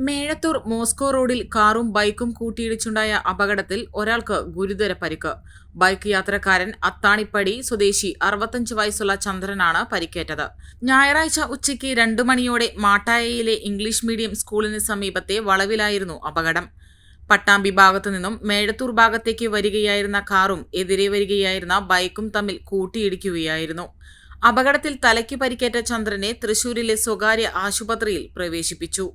Mezhathur Moscow റോഡിൽ കാറും ബൈക്കും കൂട്ടിയിടിച്ചുണ്ടായ അപകടത്തിൽ ഒരാൾക്ക് ഗുരുതര പരിക്ക്. ബൈക്ക് യാത്രക്കാരൻ അത്താണിപ്പടി സ്വദേശി 65 വയസ്സുള്ള ചന്ദ്രനാണ് പരിക്കേറ്റത്. ഞായറാഴ്ച ഉച്ചയ്ക്ക് 2 മണിയോടെ മാട്ടായയിലെ ഇംഗ്ലീഷ് മീഡിയം സ്കൂളിന് സമീപത്തെ വളവിലായിരുന്നു അപകടം. പട്ടാമ്പി ഭാഗത്തു നിന്നും മേഴത്തൂർ ഭാഗത്തേക്ക് വരികയായിരുന്ന കാറും എതിരെ വരികയായിരുന്ന ബൈക്കും തമ്മിൽ കൂട്ടിയിടിക്കുകയായിരുന്നു. അപകടത്തിൽ തലയ്ക്ക് പരിക്കേറ്റ ചന്ദ്രനെ തൃശൂരിലെ സ്വകാര്യ ആശുപത്രിയിൽ പ്രവേശിപ്പിച്ചു.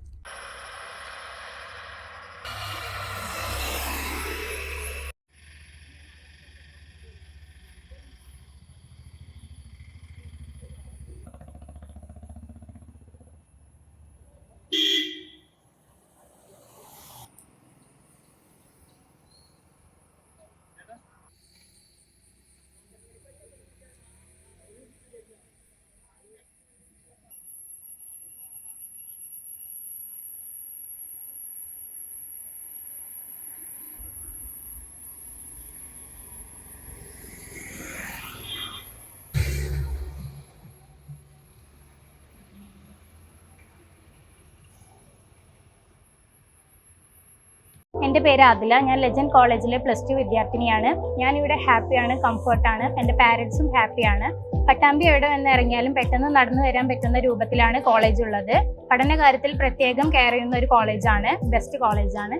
എൻ്റെ പേര് ആദില. ഞാൻ ലെജൻഡ് കോളേജിലെ +2 വിദ്യാർത്ഥിനിയാണ്. ഞാനിവിടെ ഹാപ്പിയാണ്, കംഫർട്ടാണ്. എൻ്റെ പാരൻസും ഹാപ്പിയാണ്. പട്ടാമ്പി എവിടെ നിന്ന് ഇറങ്ങിയാലും പെട്ടെന്ന് നടന്നു വരാൻ പറ്റുന്ന രൂപത്തിലാണ് കോളേജ് ഉള്ളത്. പഠന കാര്യത്തിൽ പ്രത്യേകം കെയർ ചെയ്യുന്ന ഒരു കോളേജാണ്. ബെസ്റ്റ് കോളേജാണ്.